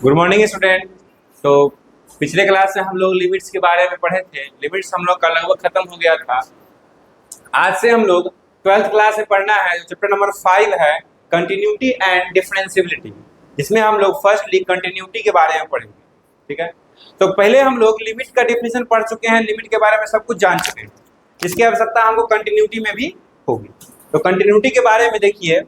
Good morning student. तो पिछले class में हम लोग लिमिट्स के बारे में पढ़े थे। लिमिट्स हम लोग का लगभग खत्म हो गया था। आज से हम लोग 12th क्लास में पढ़ना है, जो चैप्टर नंबर 5 है, कंटिन्यूटी एंड डिफरेंशिएबिलिटी। जिसमें हम लोग फर्स्टली कंटिन्यूटी के बारे में पढ़ेंगे। ठीक है, तो पहले हम लोग लिमिट का डिफिनेशन पढ़ चुके हैं, लिमिट के बारे में सब कुछ जान चुके हैं। इसकी आवश्यकता हमको कंटिन्यूटी में भी होगी। तो कंटिन्यूटी के बारे में देखिए,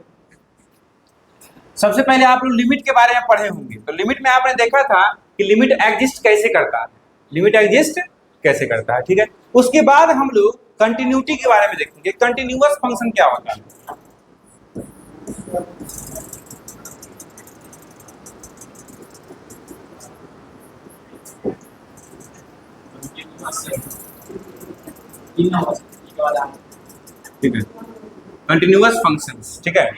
सबसे पहले आप लोग लिमिट के बारे में पढ़े होंगे। तो लिमिट में आपने देखा था कि लिमिट एग्जिस्ट कैसे करता है, लिमिट एग्जिस्ट कैसे करता है। ठीक है, उसके बाद हम लोग कंटिन्यूटी के बारे में देखेंगे, कंटिन्यूअस फंक्शन क्या होता है। ठीक है, कंटिन्यूअस फंक्शंस। ठीक है,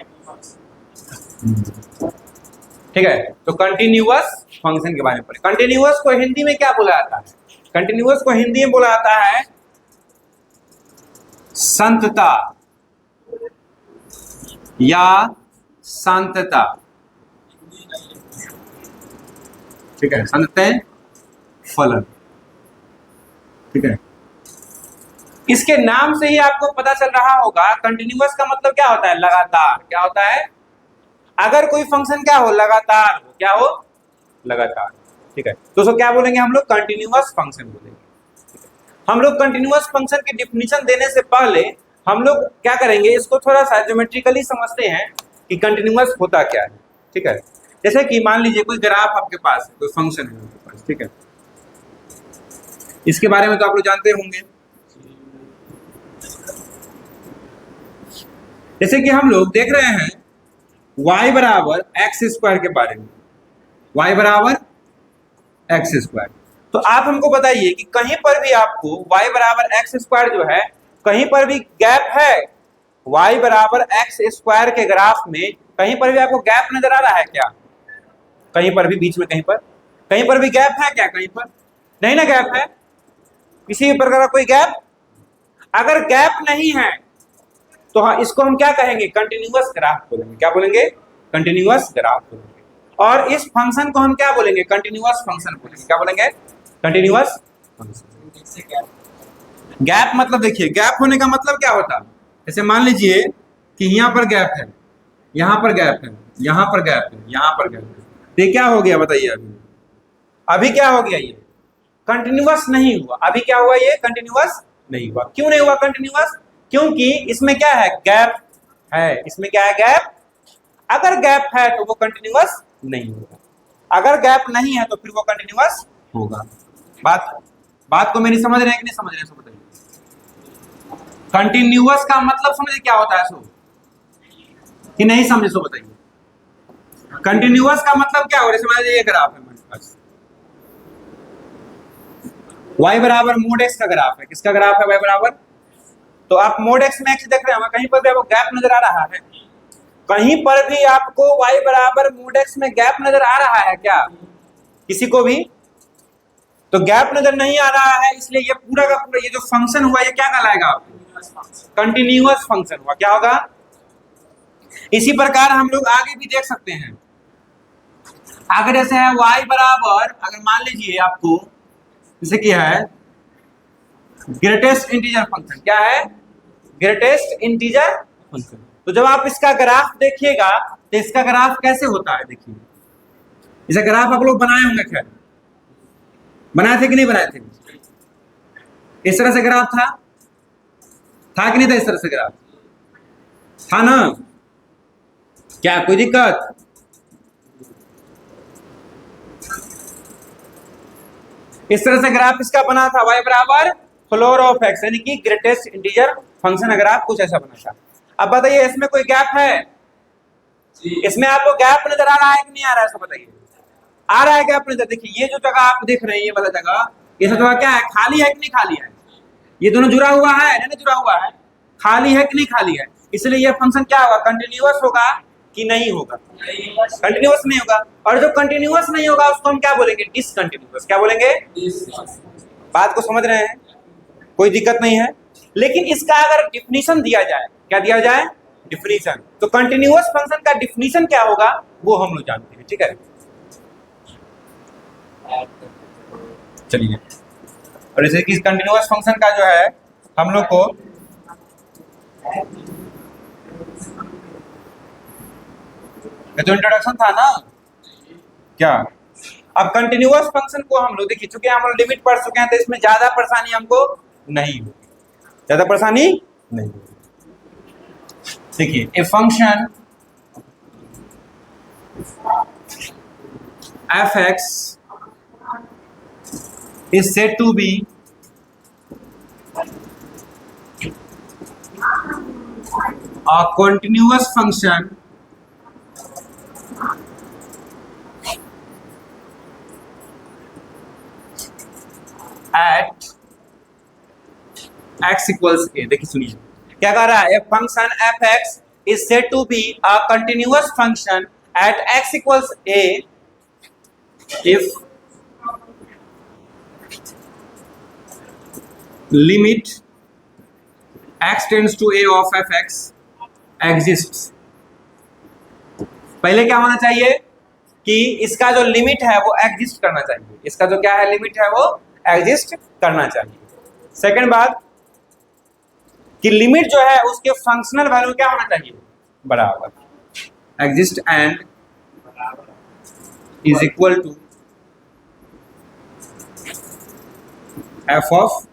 ठीक है, तो कंटिन्यूअस फंक्शन के बारे में पढ़े। कंटिन्यूअस को हिंदी में क्या बोला जाता है? कंटिन्यूअस को हिंदी में बोला जाता है संतता या शांतता। ठीक है, संतते फलन। ठीक है, इसके नाम से ही आपको पता चल रहा होगा कंटिन्यूअस का मतलब क्या होता है? लगातार। क्या होता है? अगर कोई फंक्शन क्या हो, लगातार हो। क्या हो? लगातार। ठीक है, तो उसको क्या बोलेंगे हम लोग? कंटिन्यूअस फंक्शन बोलेंगे। हम लोग कंटिन्यूअस फंक्शन की डिफिनीशन देने से पहले हम लोग क्या करेंगे, इसको थोड़ा सा ज्योमेट्रिकली समझते हैं कि कंटिन्यूअस होता क्या है। ठीक है, जैसे कि मान लीजिए कोई ग्राफ आपके पास है, कोई फंक्शन है आपके पास। ठीक है, इसके बारे में तो आप लोग जानते होंगे। जैसे कि हम लोग देख रहे हैं y बराबर एक्स स्क्वायर के बारे में, y बराबर एक्स स्क्वायर। तो आप हमको बताइए कि कहीं पर भी आपको y बराबर एक्स स्क्वायर जो है, कहीं पर भी गैप है? y बराबर एक्स स्क्वायर के ग्राफ में कहीं पर भी आपको गैप नजर आ रहा है क्या? कहीं पर भी बीच में कहीं पर भी गैप है क्या? कहीं पर नहीं ना गैप है, किसी प्रकार का कोई गैप। अगर गैप नहीं है तो हाँ, इसको हम क्या कहेंगे? कंटिन्यूअस ग्राफ बोलेंगे। क्या बोलेंगे? कंटिन्यूअस ग्राफ बोलेंगे। और इस फंक्शन को हम क्या बोलेंगे? कंटिन्यूअस फंक्शन बोलेंगे। क्या बोलेंगे? Continuous function. गैप मतलब देखिए, गैप होने का मतलब क्या होता है? जैसे मान लीजिए कि यहाँ पर गैप है, यहाँ पर गैप है, यहाँ पर गैप है, यहाँ पर गैप है, तो ये क्या हो गया बताइए? अभी क्या हो गया? ये कंटिन्यूअस नहीं हुआ। अभी क्या हुआ? ये कंटिन्यूअस नहीं हुआ। क्यों नहीं हुआ कंटिन्यूअस? क्योंकि इसमें क्या है? गैप है। इसमें क्या है? गैप। अगर गैप है तो वो कंटिन्यूअस नहीं होगा, अगर गैप नहीं है तो फिर वो कंटिन्यूअस होगा। बात को मेरी समझ रहे हैं कि नहीं समझ रहे हैं? बताइए, कंटिन्यूअस का मतलब समझे क्या होता है सो कि नहीं समझे? सो बताइए, कंटिन्यूअस का मतलब क्या हो? जैसे मान लीजिए ये ग्राफ है हमारे पास, y बराबर मोड x का ग्राफ है। किसका ग्राफ है? y बराबर। तो आप मोड x में x देख रहे हैं, कहीं पर भी आपको गैप नजर आ रहा है? कहीं पर भी आपको y बराबर मोड x में गैप नजर आ रहा है क्या? किसी को भी? तो गैप नजर नहीं आ रहा है, इसलिए ये पूरा का पूरा ये जो फंक्शन हुआ, ये क्या कहलाएगा? कंटिन्यूअस फंक्शन हुआ। क्या होगा? इसी प्रकार हम लोग आगे भी देख सकते हैं। आगे जैसे है y बराबर, अगर मान लीजिए आपको जैसे क्या है, ग्रेटेस्ट इंटीजर फंक्शन। क्या है? Greatest integer function. तो जब आप इसका ग्राफ देखिएगा तो इसका ग्राफ कैसे होता है? देखिए, इसका ग्राफ आप लोग बनाए होंगे, खैर बनाए थे कि नहीं बनाए थे? इस तरह से ग्राफ था कि नहीं था? इस तरह से ग्राफ था ना? क्या कोई दिक्कत? इस तरह से ग्राफ इसका बना था, y बराबर फ्लोर ऑफ x, यानी कि ग्रेटेस्ट इंटीजर फंक्शन का ग्राफ कुछ ऐसा बना था। अब बताइए, इसमें कोई गैप है? इसमें आपको गैप नजर आ रहा है कि नहीं आ रहा है? तो बताइए, आ रहा है गैप नजर? देखिए, ये जो जगह आप देख रहे हैं, ये वाला जगह, ये जगह क्या है? खाली है कि नहीं खाली है? ये दोनों जुड़ा हुआ है, नहीं जुड़ा हुआ है? खाली है कि नहीं खाली है? इसलिए ये फंक्शन क्या होगा? कंटिन्यूअस होगा कि नहीं होगा? कंटिन्यूअस नहीं होगा। और जो कंटिन्यूअस नहीं होगा उसको हम क्या बोलेंगे? डिसकंटिन्यूअस। क्या बोलेंगे? बात को समझ रहे हैं? कोई दिक्कत नहीं है। लेकिन इसका अगर डिफिनीशन दिया जाए, क्या दिया जाए? डिफिनीशन। तो कंटिन्यूअस फंक्शन का डिफिनीशन क्या होगा वो हम लोग जानते हैं। ठीक है, चलिए, और जैसे कि कंटिन्यूअस फंक्शन का जो है हम लोग को ये तो इंट्रोडक्शन था ना क्या। अब कंटिन्यूअस फंक्शन को हम लोग देखिए, चूंकि हम लोग लिमिट पढ़ चुके हैं तो इसमें ज्यादा परेशानी हमको नहीं होगी, ज्यादा परेशानी नहीं होगी। देखिए, a function f x is said to be a continuous function at x equals a। देखिए सुनिए क्या कह रहा है, a function f x is said to be a continuous function at x equals a if limit x tends to a of fx exists। पहले क्या होना चाहिए कि इसका जो लिमिट है वो एग्जिस्ट करना चाहिए, इसका जो क्या है लिमिट है वो एग्जिस्ट करना चाहिए। सेकंड बात कि लिमिट जो है उसके फंक्शनल वैल्यू क्या होना चाहिए, बराबर exist and is equal to F of.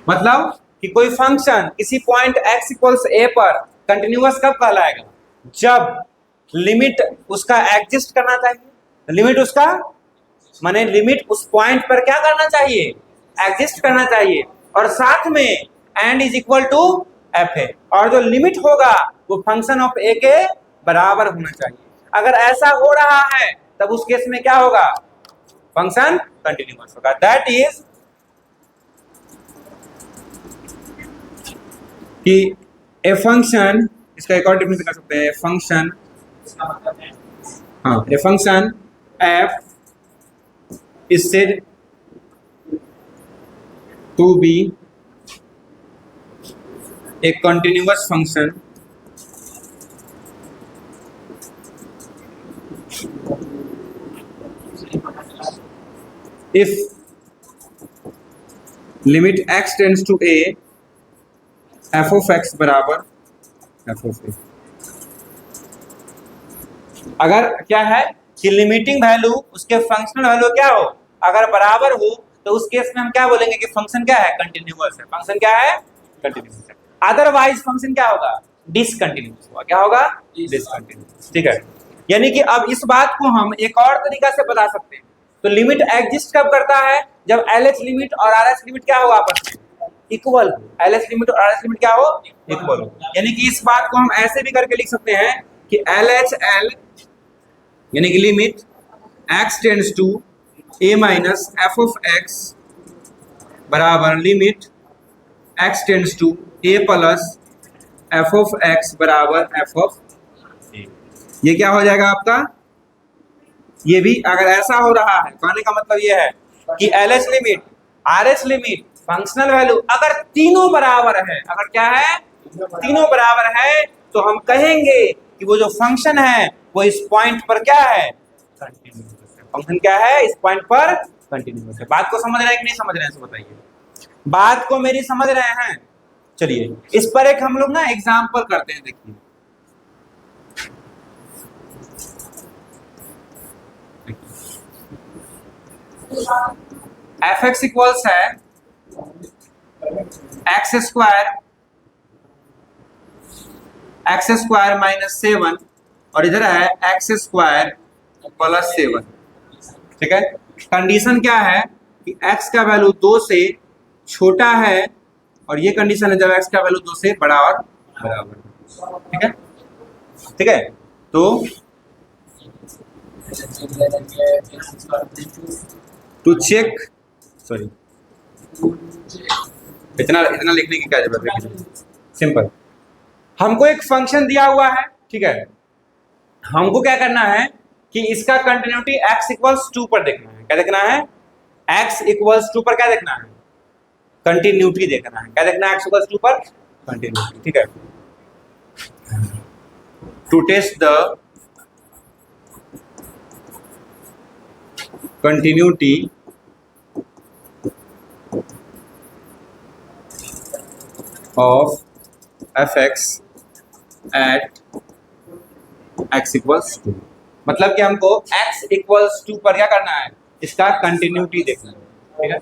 मतलब कि कोई फंक्शन किसी पॉइंट x इक्वल्स a पर कंटिन्यूअस कब कहलाएगा, जब लिमिट उसका एग्जिस्ट करना चाहिए, लिमिट उसका माने लिमिट उस पॉइंट पर क्या करना चाहिए, एग्जिस्ट करना चाहिए, और साथ में and is equal to f a, और जो लिमिट होगा वो फंक्शन ऑफ ए के बराबर होना चाहिए। अगर ऐसा हो रहा है तब उस केस में क्या होगा, फंक्शन कंटिन्यूअस होगा। दैट इज कि ए फंक्शन, इसका एक और डेफिनेशन कर सकते हैं, function a function f is said to be a continuous function if limit x tends to a f of x बराबर f of a। अगर क्या है कि लिमिटिंग वैल्यू उसके फंक्शनल वैल्यू क्या हो, अगर बराबर हो तो उस केस में हम क्या बोलेंगे कि फंक्शन क्या है, कंटिन्यूअस है। फंक्शन क्या है, कंटिन्यूअस है। अदरवाइज फंक्शन क्या होगा, डिसकंटिन्यूअस होगा। क्या होगा, डिसकंटिन्यूअस। ठीक है, यानी कि अब इस बात को हम एक और तरीका से बता सकते हैं। तो लिमिट एग्जिस्ट कब करता है, जब एलएच लिमिट और आरएच लिमिट क्या हो, आपस में इक्वल हो। एलएच लिमिट और आरएच लिमिट क्या हो, इक्वल हो। यानी कि इस बात को हम ऐसे भी करके लिख सकते हैं कि एलएच एल यानी कि limit x tends to a minus f of x बराबर limit x tends to a plus f of x बराबर एफ ऑफ a। ये क्या हो जाएगा आपका, ये भी अगर ऐसा हो रहा है, कहने का मतलब ये है कि LH limit RH limit functional value अगर तीनों बराबर है, अगर क्या है, तीनों बराबर है, तो हम कहेंगे कि वो जो फंक्शन है वो इस पॉइंट पर क्या है, कंटिन्यूअस है। फंक्शन क्या है, इस पॉइंट पर कंटिन्यूअस है। बात को समझ रहे हैं कि नहीं समझ रहे हैं, बताइए। बात को मेरी समझ रहे हैं। चलिए इस पर एक हम लोग ना एग्जाम्पल करते हैं। देखिए एफ एक्स इक्वल्स है एक्स स्क्वायर माइनस 7 और इधर है एक्स स्क्वायर प्लस 7। ठीक है, कंडीशन क्या है कि x का वैल्यू 2 से छोटा है, और ये कंडीशन है जब x का वैल्यू 2 से बड़ा और बराबर। ठीक है, ठीक है। तो टू चेक, सॉरी इतना लिखने की क्या जरूरत है, सिंपल। हमको एक फंक्शन दिया हुआ है, ठीक है, हमको क्या करना है कि इसका कंटिन्यूटी x इक्वल्स 2 पर देखना है। क्या देखना है, x इक्वल्स 2 पर क्या देखना है, कंटिन्यूटी देखना है। क्या देखना है, x इक्वल्स 2 पर कंटिन्यूटी। ठीक है, to test the continuity of f x at x equals two, मतलब कि हमको x इक्वल्स टू पर क्या करना है, इसका कंटिन्यूटी देखना है, ठीक है।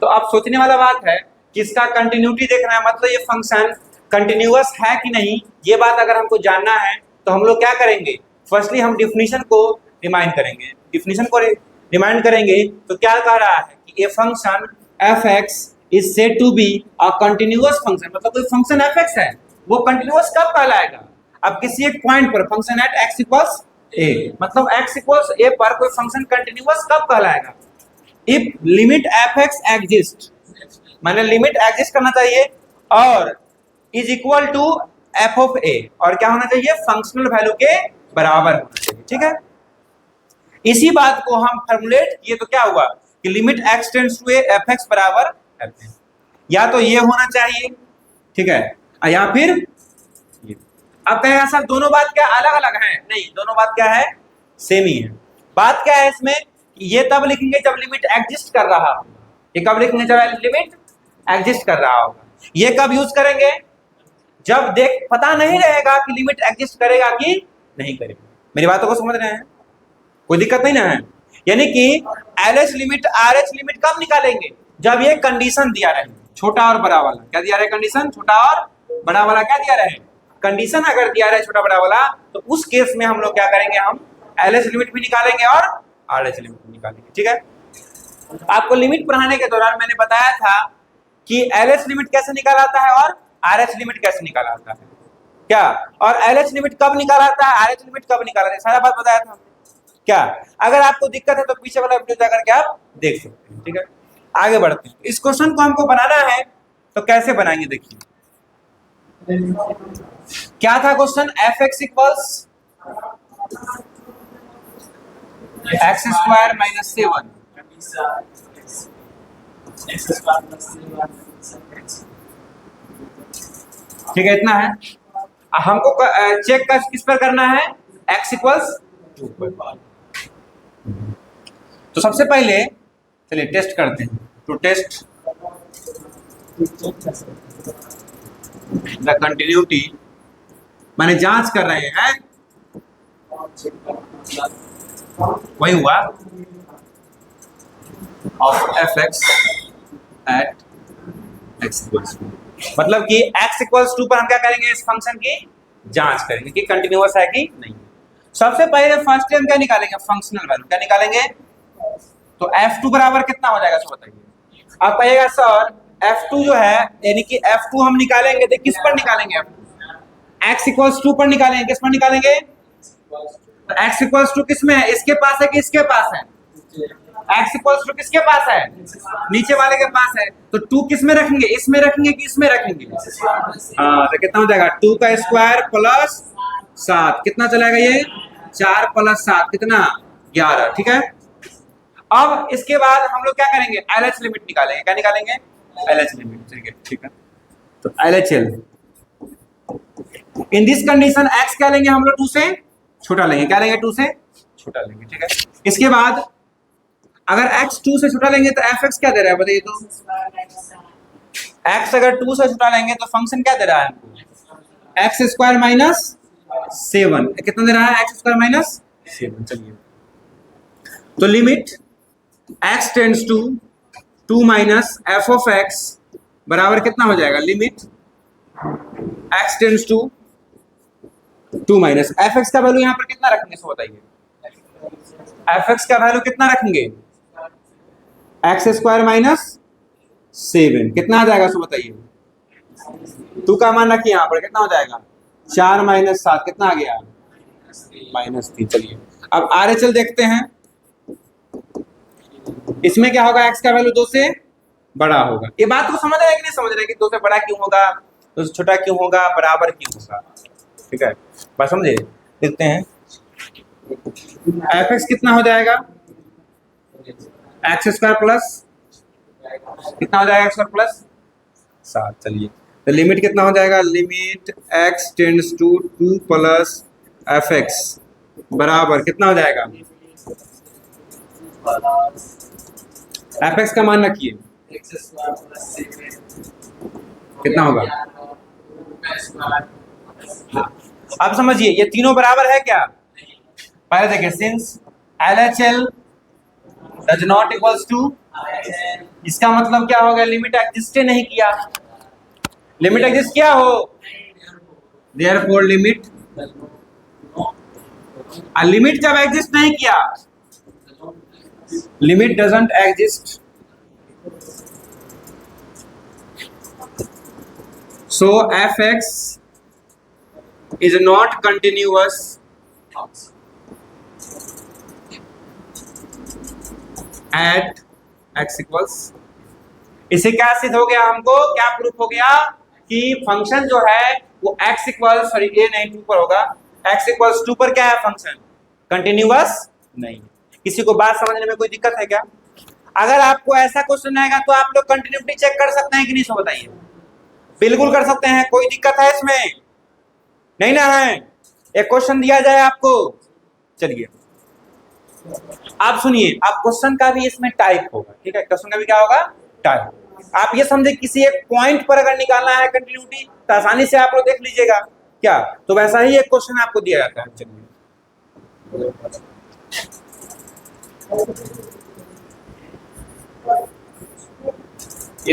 तो अब सोचने वाला बात है कि इसका कंटिन्यूटी देखना है, मतलब ये फंक्शन कंटिन्यूअस है कि नहीं, ये बात अगर हमको जानना है तो हम लोग क्या करेंगे, फर्स्टली हम डिफिनीशन को रिमाइंड करेंगे। डिफिनीशन को रिमाइंड करेंगे तो क्या कह रहा है कि ये function f x is said to be a continuous function, मतलब कोई फंक्शन एफ एक्स है वो कंटिन्यूअस कब कहलाएगा, अब किसी एक पॉइंट पर function at x equals a, मतलब x इक्वल्स ए पर कोई फंक्शन कंटिन्यूअस कब कहलाएगा, if limit F X exist, माने लिमिट एग्जिस्ट करना चाहिए और is equal to F of A, और क्या होना चाहिए, फंक्शनल वैल्यू के बराबर होना चाहिए, ठीक है। इसी बात को हम फॉर्मुलेट किए तो क्या हुआ कि limit x tends to a f x बराबर एफ ए, या तो ये होना चाहिए, ठीक है, या फिर ये। अब कहेगा सर दोनों बात क्या अलग अलग है, नहीं, दोनों बात क्या है, सेम ही है। बात क्या है इसमें, ये तब लिखेंगे जब लिमिट एग्जिस्ट कर रहा होगा, ये कब लिखेंगे, जब लिमिट एग्जिस्ट कर रहा होगा। ये कब यूज करेंगे, जब देख पता नहीं रहेगा कि लिमिट एग्जिस्ट करेगा कि नहीं करेगा। मेरी बातों को समझ रहे हैं, कोई दिक्कत नहीं ना है। यानी कि एलएच लिमिट आरएच लिमिट कब निकालेंगे, जब ये कंडीशन दिया रहे, छोटा और बड़ा वाला, क्या दिया रहे कंडीशन, छोटा और बड़ा वाला क्या दिया रहे कंडीशन, अगर दिया रहे छोटा बड़ा वाला, तो उस केस में हम लोग क्या करेंगे, हम एलएच लिमिट भी निकालेंगे और आरएच लिमिट भी निकालेंगे, ठीक है। आपको लिमिट पढ़ाने के दौरान मैंने बताया था कि एलएच लिमिट कैसे निकाला जाता है और आरएच लिमिट कैसे निकाला जाता है, क्या, और एलएच लिमिट कब निकाला जाता है, आरएच लिमिट कब निकाला जाता है, सारा बात बताया था क्या। अगर आपको दिक्कत है तो पीछे वाला वीडियो जाकर के आप देख सकते हैं, ठीक है। आगे बढ़ते हैं, इस क्वेश्चन को हमको बनाना है तो कैसे बनाएंगे, देखिए क्या था question, F x equals x square minus 7, ठीक है, इतना है। हमको चेक किस पर करना है, x इक्वल्स 2 पर। तो सबसे पहले चलिए टेस्ट करते हैं, टू टेस्ट द कंटिन्यूटी, माने जांच कर रहे हैं, वही हुआ of f x at x equals two, मतलब कि x इक्वल्स 2 पर हम क्या करेंगे, इस फंक्शन की जांच करेंगे कि कंटिन्यूअस है कि नहीं। सबसे पहले फर्स्ट टाइम क्या निकालेंगे, फंक्शनल वैल्यू क्या निकालेंगे, तो f2 बराबर कितना हो जाएगा, सो बताइए। आप कहिएगा सर f2 जो है, यानी कि f2 हम निकालेंगे तो किस पर निकालेंगे, x इक्वल्स 2 पर निकालेंगे, किस पर निकालेंगे, x इक्वल्स 2 किस में है, इसके पास है कि इसके पास है, x इक्वल्स 2 किसके पास है, नीचे वाले के पास है, तो 2 किस में रखेंगे, इसमें रखेंगे कि इसमें रखेंगे, हाँ, तो कितना हो जाएगा 2 का स्क्वायर प्लस 7, कितना चलेगा ये 4 प्लस 7 कितना 11, ठीक है। अब इसके बाद हम लोग क्या करेंगे, एलएच लिमिट निकालेंगे, क्या निकालेंगे, एलएच लिमिट, ठीक है। तो LHL in this condition x क्या लेंगे हम लोग, 2 से छोटा लेंगे, क्या लेंगे, 2 से छोटा लेंगे, ठीक है। इसके बाद अगर x 2 से छोटा लेंगे तो fx क्या दे रहा है बताइए, तो x अगर 2 से छोटा लेंगे तो फंक्शन क्या दे रहा है हमको, एक्स स्क्वायर माइनस 7, कितना दे रहा है, एक्स स्क्वायर माइनस 7। चलिए तो limit x tends to 2 minus f of x बराबर कितना हो जाएगा, limit x tends to 2 minus f x का वैल्यू यहाँ पर कितना रखेंगे, सो बताइए, एफ एक्स का वैल्यू कितना रखेंगे, एक्स स्क्वायर माइनस 7, कितना आ जाएगा, सो बताइए, 2 का मान रखिए यहाँ पर, कितना हो जाएगा 4 माइनस 7, कितना आ गया -3। चलिए अब आरएचएल देखते हैं, इसमें क्या होगा, x का वैल्यू 2 से बड़ा होगा। ये बात को समझ रहे हैं कि नहीं समझ रहे हैं कि 2 से बड़ा क्यों होगा, 2 से छोटा क्यों होगा, बराबर क्यों होगा, ठीक है, बात समझे। देखते हैं एफ एक्स कितना हो जाएगा, एक्स स्क्वायर प्लस कितना हो जाएगा, एक्स स्क्वायर प्लस 7। चलिए तो लिमिट कितना हो जाएगा, limit x tends to 2 plus f x बराबर कितना हो जाएगा एफ एक्स का मान रखिए कितना होगा। हाँ। अब समझिए ये तीनों बराबर है क्या। पहले देखिए since L H L does not equals to, इसका मतलब क्या हो गया, लिमिट एग्जिस्ट नहीं किया। लिमिट एग्जिस्ट किया हो, देयरफॉर लिमिट, लिमिट जब एग्जिस्ट नहीं किया, limit doesn't exist, so fx is not continuous at x equals, इसे क्या सिद्ध हो गया, हमको क्या प्रूफ हो गया कि फंक्शन जो है वो x इक्वल्स, सॉरी ये नहीं 2 पर होगा, x इक्वल्स 2 पर क्या है, फंक्शन कंटिन्यूअस नहीं। किसी को बात समझने में कोई दिक्कत है क्या। अगर आपको ऐसा क्वेश्चन आएगा तो आप लोग कंटिन्यूटी चेक कर सकते हैं कि नहीं, सो बताइए। बिल्कुल कर सकते हैं, कोई दिक्कत है इसमें, नहीं ना है। एक क्वेश्चन दिया जाए आपको, चलिए आप सुनिए, आप क्वेश्चन का भी इसमें टाइप होगा, ठीक है, क्वेश्चन का भी क्या होगा, टाइप। आप ये समझे किसी एक पॉइंट पर अगर निकालना है कंटिन्यूटी तो आसानी से आप लोग देख लीजिएगा क्या, तो वैसा ही एक क्वेश्चन आपको दिया जाता है। चलिए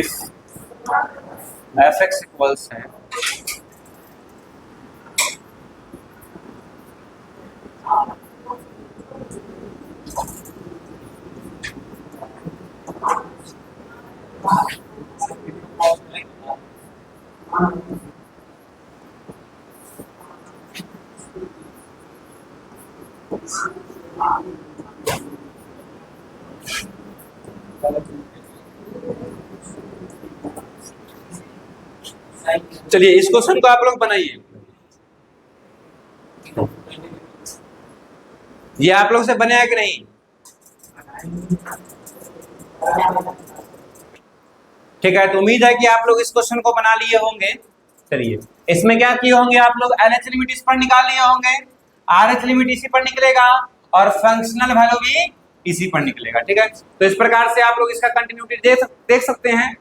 इफ fx इक्वल्स है चलिए इस क्वेश्चन को आप लोग बनाइए, ये आप लोग से बने है कि नहीं, ठीक है, तो उम्मीद है कि आप लोग इस क्वेश्चन को बना लिए होंगे। चलिए इसमें क्या किए होंगे आप लोग, एलएच लिमिट इस पर निकाल लिए होंगे, आरएच लिमिट इसी पर निकलेगा और फंक्शनल वैल्यू भी इसी पर निकलेगा, ठीक है। तो इस प्रकार से आप लोग इसका कंटिन्यूटी देख सकते हैं।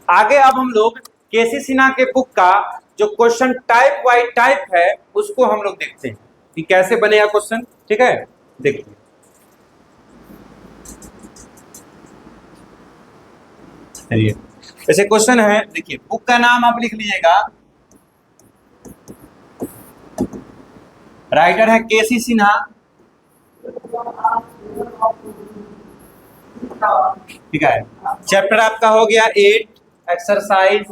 आगे अब हम लोग केसी सिन्हा के बुक का जो क्वेश्चन टाइप वाई टाइप है उसको हम लोग देखते हैं कि कैसे बनेगा क्वेश्चन, ठीक है। देखिए चलिए ऐसे क्वेश्चन है, देखिए बुक का नाम आप लिख लीजिएगा, राइटर है केसी सिन्हा, ठीक है। चैप्टर आपका हो गया 8, exercise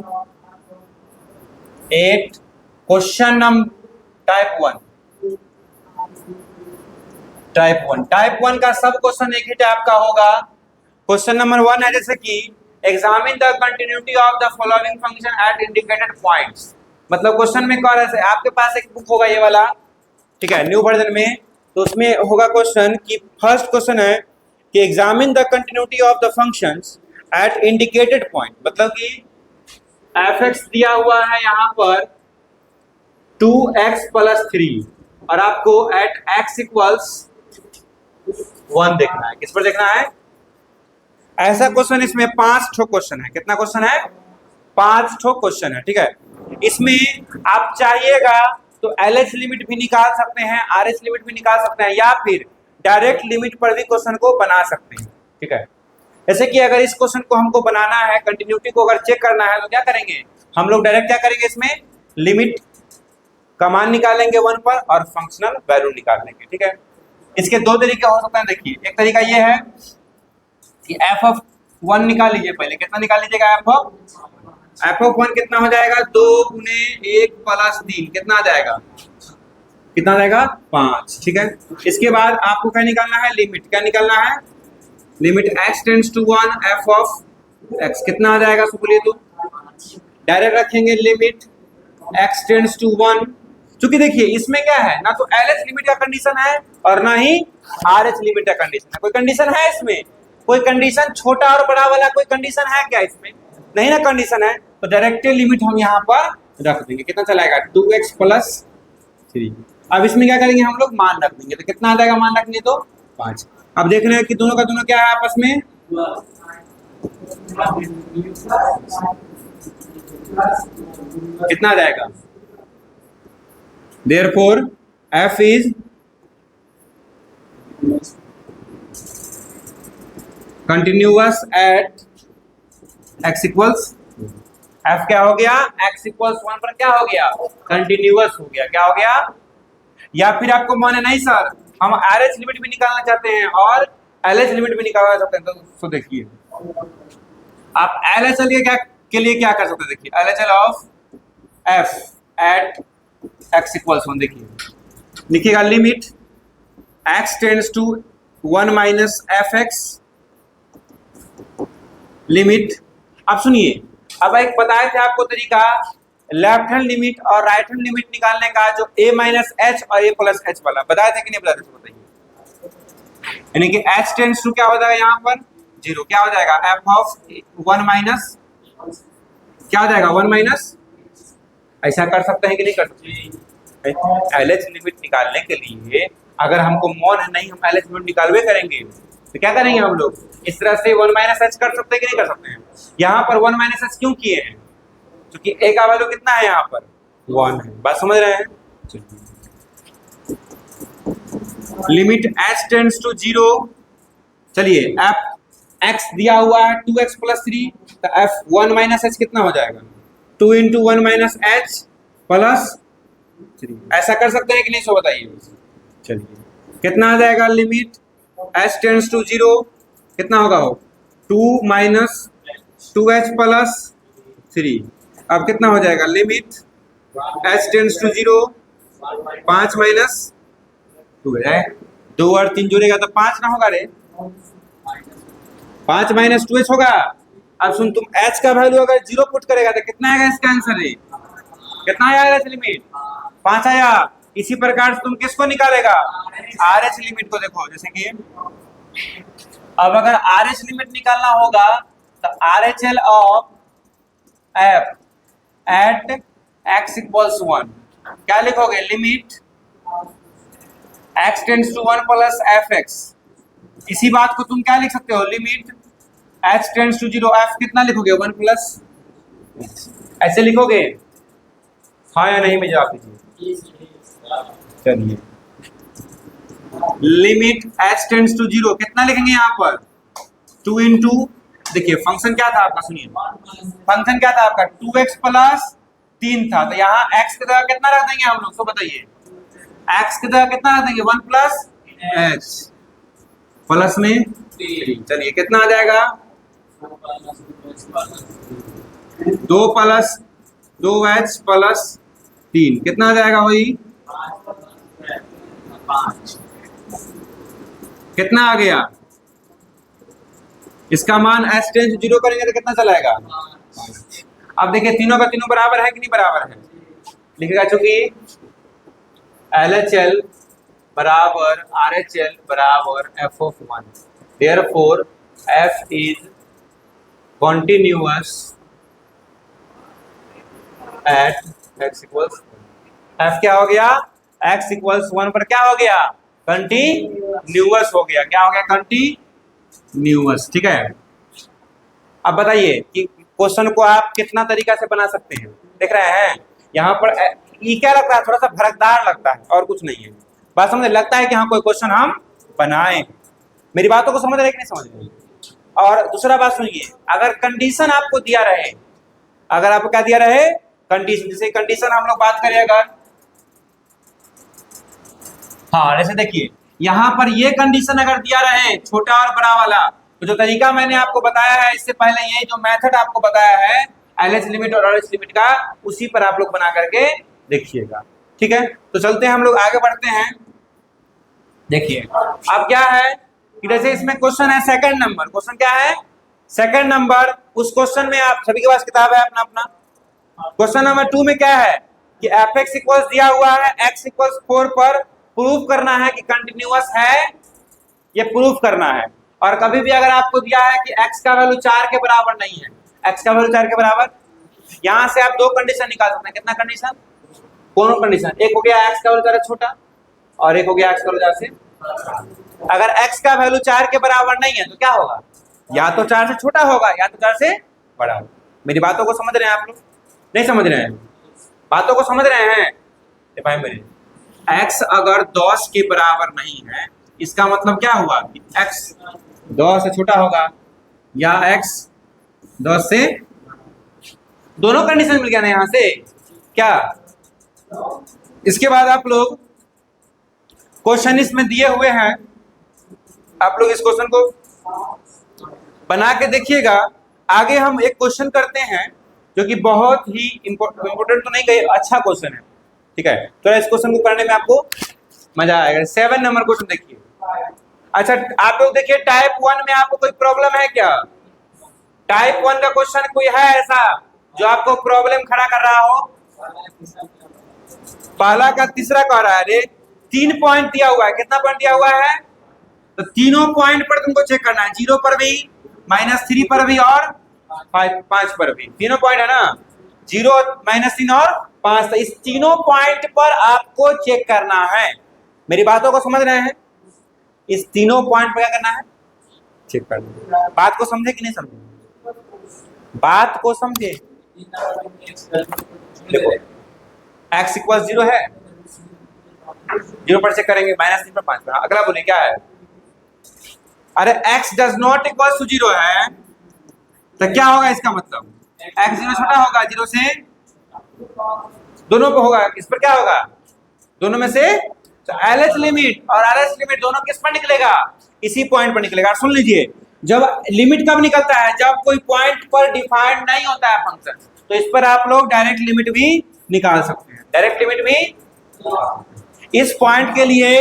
8, question number type 1। Type 1 का सब क्वेश्चन एक ही टाइप का होगा। क्वेश्चन नंबर 1 है जैसे कि examine the continuity of the following function at indicated points. मतलब क्वेश्चन में कौन है, आपके पास एक बुक होगा ये वाला, ठीक है, न्यू वर्जन में, तो उसमें होगा क्वेश्चन कि फर्स्ट क्वेश्चन है कि examine the continuity of the functions eight indicated point. मतलब कि एफ एक्स दिया हुआ है यहाँ पर 2x + 3 और आपको एट x इक्वल्स 1 देखना है। किस पर देखना है, ऐसा क्वेश्चन इसमें 5 ठो क्वेश्चन है। कितना क्वेश्चन है, 5 ठो क्वेश्चन है, ठीक है। इसमें आप चाहिएगा तो एलएच लिमिट भी निकाल सकते हैं, आरएच लिमिट भी निकाल सकते हैं, या फिर डायरेक्ट लिमिट पर भी क्वेश्चन को बना सकते हैं, ठीक है। जैसे कि अगर इस क्वेश्चन को हमको बनाना है, कंटिन्यूटी को अगर चेक करना है तो क्या करेंगे हम लोग, डायरेक्ट क्या करेंगे, इसमें लिमिट का मान निकालेंगे 1 पर और फंक्शनल वैल्यू निकाल लेंगे, ठीक है। इसके 2 तरीके हो सकते हैं। देखिए एक तरीका ये है कि f(1) निकाल लीजिए, पहले कितना निकाल लीजिएगा, f(1) कितना हो जाएगा, 2 × 1 + 3 कितना आ जाएगा, कितना आ जाएगा 5, ठीक है। इसके बाद आपको क्या निकालना है, लिमिट, क्या निकालना है, limit x tends to 1 f(x) कितना आ जाएगा, सो बोलिए तो डायरेक्ट रखेंगे लिमिट x टेंड्स टू 1। क्योंकि देखिए इसमें क्या है ना, तो LH लिमिट का कंडीशन है और ना ही RH लिमिट का कंडीशन है। कोई कंडीशन है इसमें, कोई कंडीशन छोटा और बड़ा वाला कोई कंडीशन है क्या इसमें, नहीं ना कंडीशन है, तो डायरेक्ट लिमिट हम यहाँ पर रख देंगे। कितना चलाएगा, 2x + 3। अब इसमें क्या करेंगे हम लोग, मान रख देंगे, तो कितना आ जाएगा मान रखेंगे तो 5। अब देख रहे हैं कि दोनों का दोनों क्या है आपस में, कितना आ जाएगा, therefore f is continuous at x equals, f क्या हो गया, x इक्वल्स 1 पर क्या हो गया, कंटिन्यूअस हो गया, क्या हो गया। या फिर आपको माने नहीं सर हम RH लिमिट भी निकालना चाहते हैं और LH लिमिट भी निकालना चाहते हैं, तो देखिए आप LHL के लिए क्या कर सकते हैं, देखिए LHL of f at x equals 1, देखिए लिखिएगा limit x tends to 1 minus fx, limit. अब सुनिए, अब एक बताए थे आपको तरीका लेफ्ट हैंड लिमिट और राइट हैंड लिमिट निकालने का, जो a माइनस एच और a प्लस एच वाला बताया था कि नहीं बताया था, बताइए। यानी कि h टेंड्स टू क्या हो जाएगा यहाँ पर 0, क्या हो जाएगा f ऑफ 1 माइनस, क्या हो जाएगा 1 माइनस, ऐसा कर सकते हैं कि नहीं कर सकते। LH लिमिट निकालने के लिए अगर हमको मौन है नहीं, हम LH लिमिट निकालवे करेंगे, तो क्या करेंगे हम लोग इस तरह से 1 माइनस एच कर सकते हैं कि नहीं कर सकते हैं। यहाँ पर 1 माइनस एच क्यों किए हैं, क्योंकि a का वैल्यू कितना है यहाँ पर 1 है, बात समझ रहे हैं। लिमिट h टेंड्स टू 0, चलिए f x दिया हुआ है 2x प्लस 3, तो f 1 माइनस एच कितना हो जाएगा 2 इंटू 1 माइनस एच प्लस 3, ऐसा कर सकते हैं कि नहीं, सो बताइए। चलिए कितना आ जाएगा, लिमिट h टेंड्स टू 0 कितना होगा वो 2 माइनस 2h प्लस 3, अब कितना हो जाएगा limit h tends to 0 5 minus 2 है, 2 और 3 जुड़ेगा तो 5 ना होगा रे, 5 माइनस 2h होगा। अब सुन, तुम h का वैल्यू अगर 0 पुट करेगा तो कितना आएगा इसका आंसर रे, कितना आएगा लिमिट 5 आया। इसी प्रकार से तुम किसको निकालेगा, RH लिमिट को। देखो जैसे कि अब अगर RH लिमिट निकालना होगा तो RHL of f at x equals 1, क्या लिखोगे, limit x tends to 1 plus fx। इसी बात को तुम क्या लिख सकते हो, limit h tends to 0 f कितना लिखोगे 1 प्लस, ऐसे लिखोगे, हाँ या नहीं में जवाब दीजिए। चलिए लिमिट h टेंड्स टू 0 कितना लिखेंगे यहाँ पर 2 इंटू, देखिए फंक्शन क्या था आपका, सुनिए फंक्शन क्या था आपका 2x प्लस 3 था, तो यहाँ x की जगह कितना रख देंगे हम लोग, तो बताइए x की जगह कितना रख देंगे 1 प्लस h प्लस में 3, चलिए कितना आ जाएगा 2 प्लस 2h प्लस 3, कितना आ जाएगा वही 5, कितना आ गया, इसका मान h टेंड्स टू 0 करेंगे तो कितना चलाएगा 5। अब देखिए तीनों का तीनों बराबर है कि नहीं बराबर है, लिखेगा चूंकि LHL बराबर RHL बराबर f of 1, therefore f is continuous at x equals, f क्या हो गया x इक्वल्स 1 पर क्या हो गया, कंटिन्यूअस हो गया, क्या हो गया कंटिन्यूअस। ठीक है, अब बताइए कि क्वेश्चन को आप कितना तरीका से बना सकते हैं, देख रहे हैं यहाँ पर ये क्या लगता है, थोड़ा सा भड़कदार लगता है और कुछ नहीं है, बात समझ लगता है कि हाँ कोई क्वेश्चन हम बनाए, मेरी बातों को समझ रहे कि नहीं समझ रहे। और दूसरा बात सुनिए, अगर कंडीशन आपको दिया रहे, अगर आपको क्या दिया रहे कंडीशन, जैसे कंडीशन हम लोग बात करें अगर, हाँ जैसे देखिए यहाँ पर ये कंडीशन अगर दिया रहे छोटा और बड़ा वाला, तो जो तरीका मैंने आपको बताया है इससे पहले, ये जो मेथड आपको बताया है LH लिमिट और RH लिमिट का, उसी पर आप लोग बना करके देखिएगा। ठीक है, तो चलते हैं हम लोग आगे बढ़ते हैं। देखिए अब क्या है कि जैसे इसमें क्वेश्चन है सेकंड नंबर, क्वेश्चन क्या है सेकंड नंबर, उस क्वेश्चन में आप सभी के पास किताब है अपना अपना, क्वेश्चन नंबर 2 में क्या है कि fx इक्वल्स दिया हुआ है x इक्वल्स 4 पर प्रूफ करना है कि कंटिन्यूअस है, ये प्रूफ करना है। और कभी भी अगर आपको दिया है कि x का वैल्यू 4 के बराबर नहीं है, x का वैल्यू 4 के बराबर, यहां से आप दो कंडीशन निकाल सकते हैं, कितना कंडीशन, कौन कंडीशन, एक हो गया x का वैल्यू 4 छोटा और एक हो गया x का वैल्यू 4 से, अगर x का वैल्यू 4 के बराबर नहीं है तो क्या होगा, या तो 4 से छोटा होगा या तो 4 से बड़ा होगा। मेरी बातों को समझ रहे हैं आप लोग, नहीं समझ रहे हैं, बातों को समझ रहे हैं? भाई मेरे x अगर 10 के बराबर नहीं है इसका मतलब क्या हुआ कि x 10 से छोटा होगा या x 10 से, दोनों कंडीशन मिल गया ना यहां से क्या। इसके बाद आप लोग क्वेश्चन इसमें दिए हुए हैं, आप लोग इस क्वेश्चन को बना के देखिएगा। आगे हम एक क्वेश्चन करते हैं जो कि बहुत ही इंपॉर्टेंट तो नहीं कहे, अच्छा क्वेश्चन है, ठीक है। तो इस क्वेश्चन को करने में आपको मजा आएगा। 7 नंबर क्वेश्चन देखिए। अच्छा आप लोग देखिए, टाइप 1 में आपको कोई प्रॉब्लम है क्या? टाइप 1 का क्वेश्चन कोई है ऐसा जो आपको प्रॉब्लम खड़ा कर रहा हो? पहला का तीसरा कह रहा है, अरे 3 पॉइंट दिया हुआ है, कितना पॉइंट दिया हुआ है? तो तीनों पॉइंट पर तुमको चेक करना है, 0 पर भी, -3 पर भी और 5 पर भी। तीनों पॉइंट है ना, 0, -3 और 5। तो इस तीनों पॉइंट पर आपको चेक करना है। मेरी बातों को समझ रहे हैं? इस तीनों पॉइंट पर क्या करना है? चेक करना है। बात को समझे कि नहीं समझे? बात को समझे। देखो x = 0 है, 0 पर चेक करेंगे, -3 पर 5 पर। अगला बोले क्या है? अरे x does not equal to 0 है तो क्या होगा इसका मतलब? x 0 छोटा होगा 0 से, दोनों पे होगा, किस पर क्या होगा? दोनों में से तो LH लिमिट और RH लिमिट दोनों किस पर निकलेगा? इसी पॉइंट पर निकलेगा। सुन लीजिए, जब लिमिट कब निकलता है? जब कोई पॉइंट पर डिफाइंड नहीं होता है फंक्शन, तो इस पर आप लोग डायरेक्ट लिमिट भी निकाल सकते हैं। डायरेक्ट लिमिट भी, इस पॉइंट के लिए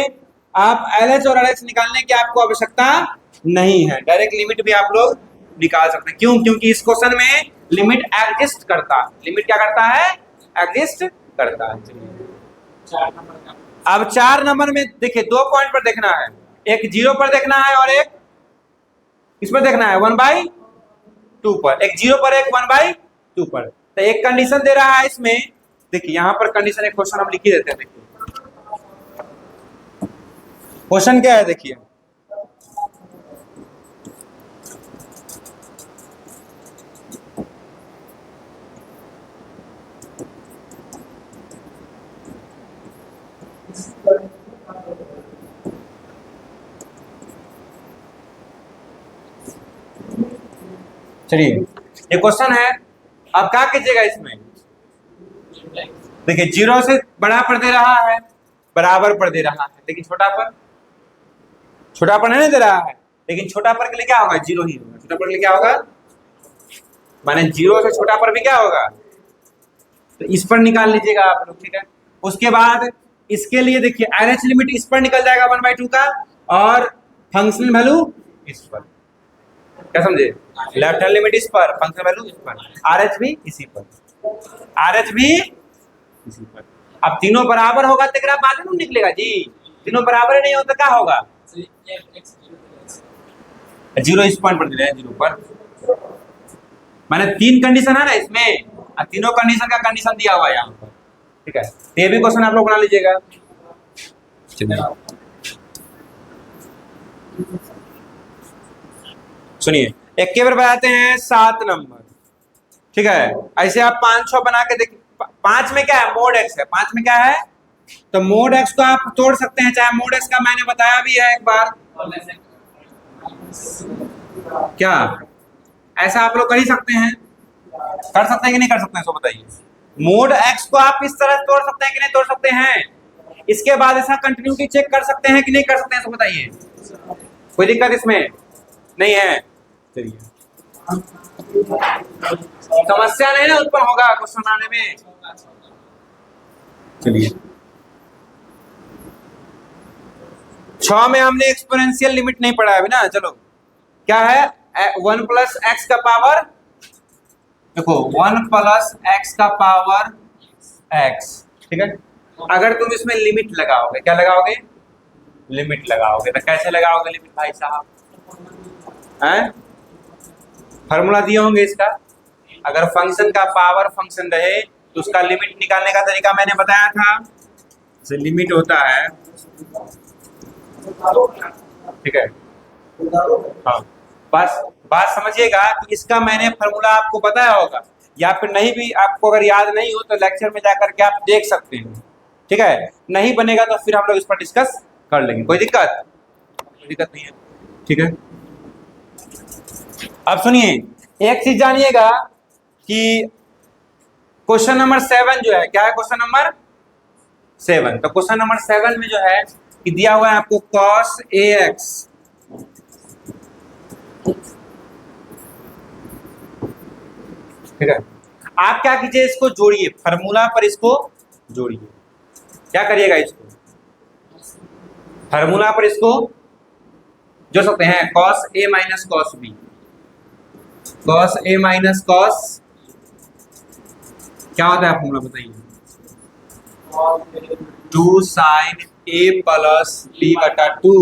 आप LH और RH निकालने की आपको आवश्यकता नहीं है, डायरेक्ट लिमिट भी आप लोग निकाल सकते हैं। क्यों? क्योंकि इस क्वेश्चन में लिमिट एग्जिस्ट करता है। लिमिट क्या करता है? एग्जिस्ट करता है। अब 4 नंबर में देखिए, 2 पॉइंट पर देखना है, एक 0 पर देखना है और एक किस पर देखना है? 1/2 पर। एक 0 पर, एक 1/2 पर। तो एक कंडीशन दे रहा है इसमें, देखिए यहां पर कंडीशन, एक क्वेश्चन हम लिख ही देते हैं। देखिए क्वेश्चन क्या है, देखिए चलिए ये क्वेश्चन है। अब क्या कीजिएगा इसमें, देखिए 0 से बड़ा पर दे रहा है, बराबर पर दे रहा है, लेकिन छोटा पर नहीं दे रहा है, लेकिन छोटा पर के लिए क्या होगा? 0 ही होगा। छोटा पर के लिए क्या होगा? माने 0 से छोटा पर भी क्या होगा? तो इस पर निकाल लीजिएगा आप लोग, ठीक है। उसके बाद इसके लिए देखिए RH लिमिट इस पर निकल जाएगा 1/2 का, और फंक्शनल वैल्यू इस पर, क्या समझे? लेफ्ट हैंड लिमिट इस पर, फंक्शनल वैल्यू इस पर, RH भी इसी पर, RH भी इसी पर। अब तीनों बराबर होगा तो बाद में निकलेगा जी, तीनों बराबर ही नहीं होता क्या होगा? 0 इस पॉइंट पर दे रहे हैं, 0 पर, माने 3 कंडीशन है ना इसमें, तीनों कंडीशन का कंडीशन दिया हुआ है यहाँ पर, ठीक है। ये भी क्वेश्चन आप लोग बना लीजिएगा। सुनिए, एक के बार बनाते हैं 7 नंबर, ठीक है। ऐसे आप 5-6 बना के देखिए। 5 में क्या है? मोड x है। 5 में क्या है? तो मोड x को आप तोड़ सकते हैं, चाहे मोड x का मैंने बताया भी है एक बार, क्या ऐसा आप लोग कर ही सकते हैं? कर सकते हैं कि नहीं कर सकते हैं, सो बताइए। मोड x को आप इस तरह तोड़ सकते हैं कि नहीं तोड़ सकते हैं? इसके बाद ऐसा कंटिन्यूटी चेक कर सकते हैं कि नहीं कर सकते हैं, सो बताइए। कोई दिक्कत इसमें नहीं है? चलिए, समस्या नहीं ना उत्पन्न होगा क्वेश्चन बनाने में। चलिए 6 में हमने एक्सपोनेंशियल लिमिट नहीं पढ़ा अभी ना। चलो क्या है? 1 + x का पावर, देखो 1 + x का पावर x, ठीक है। अगर तुम इसमें लिमिट लगाओगे, क्या लगाओगे? लिमिट लगाओगे। तो कैसे लगाओगे लिमिट भाई साहब? हैं? फार्मूला दिए होंगे इसका। अगर फंक्शन का पावर फंक्शन रहे तो उसका लिमिट निकालने का तरीका मैंने बताया था। लिमिट होता है ठीक है। हाँ, बस बात समझिएगा कि इसका मैंने फॉर्मूला आपको बताया होगा, या फिर नहीं भी आपको अगर याद नहीं हो तो लेक्चर में जाकर के आप देख सकते हैं। ठीक है, नहीं बनेगा तो फिर हम लोग इस पर डिस्कस कर लेंगे, कोई दिक्कत नहीं है। ठीक है, अब सुनिए, एक चीज जानिएगा कि क्वेश्चन नंबर 7 जो है, क्या है क्वेश्चन नंबर 7? तो क्वेश्चन नंबर 7 में जो है कि दिया हुआ है आपको cos ax, ठीक है। आप क्या कीजिए, इसको जोड़िए फार्मूला पर, इसको जोड़िए। क्या करिएगा, इसको फार्मूला पर इसको जोड़ सकते हैं। cos a minus cos b, cos a minus cos, क्या होता है फॉर्मूला बताइए? 2 sin a प्लस b बटा 2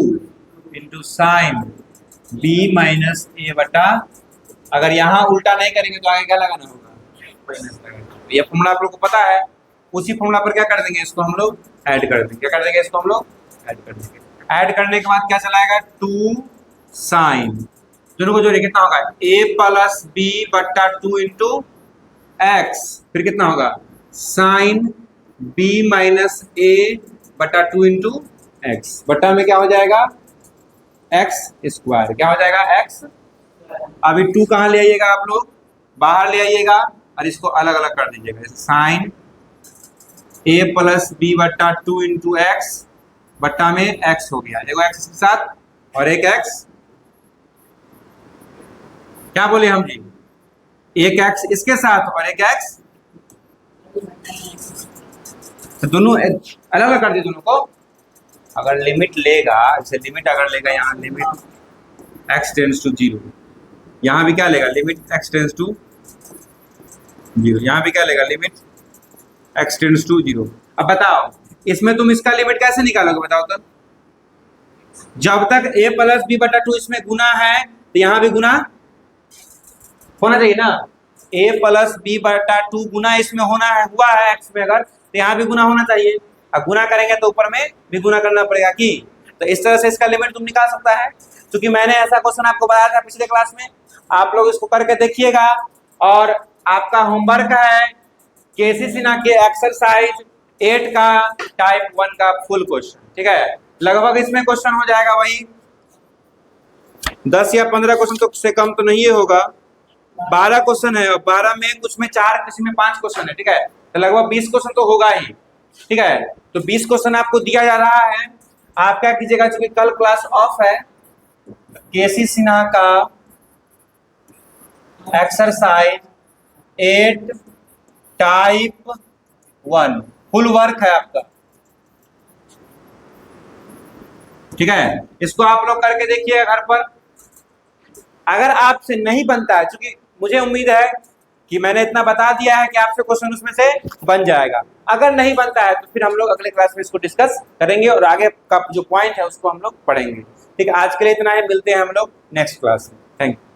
into sine b minus a बटा, अगर यहाँ उल्टा नहीं करेंगे तो आगे क्या लगाना होगा? माइनस लगाना। ये फॉर्मूला आप लोग को पता है, उसी फॉर्मूला पर क्या कर देंगे, इसको हम लोग ऐड कर देंगे। क्या कर देंगे, इसको हम लोग ऐड कर देंगे। ऐड करने के बाद क्या चलाएगा? 2 साइन, दोनों को जोड़िए, कितना होगा? a प्लस b बटा 2 इंटू एक्स, फिर कितना होगा? साइन b माइनस a बटा 2 इंटू एक्स, बटा में क्या हो जाएगा? X square. क्या हो जाएगा? एक्स। अभी 2 कहाँ ले आइएगा आप लोग? बाहर ले आइएगा और इसको अलग अलग कर दीजिएगा। साइन a प्लस बी बटा 2 इंटू एक्स, बट्टा में एक्स हो गया, एगो एक्स के साथ और एक एक्स, क्या बोले हम जी? एक एक्स इसके साथ और एक एक्स, तो दोनों अलग अलग कर दिए दोनों को। अगर लिमिट लेगा, जैसे लिमिट अगर लेगा यहाँ, लिमिट एक्स टेंस टू 0, यहाँ भी क्या लेगा? लिमिट एक्स टेंस टू 0, यहाँ भी क्या लेगा? Limit x tends to 0। अब बताओ, इसमें तुम इसका लिमिट कैसे निकालोगे बताओ तो? जब तक a प्लस बी बटा 2 इसमें गुना है तो यहाँ भी गुना होना चाहिए ना। a प्लस बी बटा 2 गुना इसमें होना है, हुआ है एक्स में, अगर तो यहाँ भी गुना होना चाहिए। अब गुना करेंगे तो ऊपर में भी गुना करना पड़ेगा कि, तो इस तरह से इसका लिमिट तुम निकाल सकता है। क्योंकि मैंने ऐसा क्वेश्चन आपको बताया था पिछले क्लास में, आप लोग इसको करके देखिएगा। और आपका होमवर्क है केसी सिन्हा के एक्सरसाइज 8 का टाइप 1 का फुल क्वेश्चन। ठीक है, लगभग इसमें क्वेश्चन हो जाएगा वही 10 या 15 क्वेश्चन, तो से कम तो नहीं होगा। 12 क्वेश्चन है और 12 में कुछ में 4, किसी में 5 क्वेश्चन है। ठीक है, तो लगभग 20 क्वेश्चन तो होगा ही। ठीक है, तो 20 क्वेश्चन आपको दिया जा रहा है। आप क्या कीजिएगा, चूंकि कल क्लास ऑफ है, केसी सिन्हा का एक्सरसाइज 8 टाइप 1 फुल वर्क है आपका। ठीक है, इसको आप लोग करके देखिए घर पर। अगर आपसे नहीं बनता है, क्योंकि मुझे उम्मीद है कि मैंने इतना बता दिया है कि आपसे क्वेश्चन उसमें से बन जाएगा। अगर नहीं बनता है तो फिर हम लोग अगले क्लास में इसको डिस्कस करेंगे और आगे का जो पॉइंट है उसको हम लोग पढ़ेंगे। ठीक है, आज के लिए इतना ही, मिलते हैं हम लोग नेक्स्ट क्लास में। Thank you.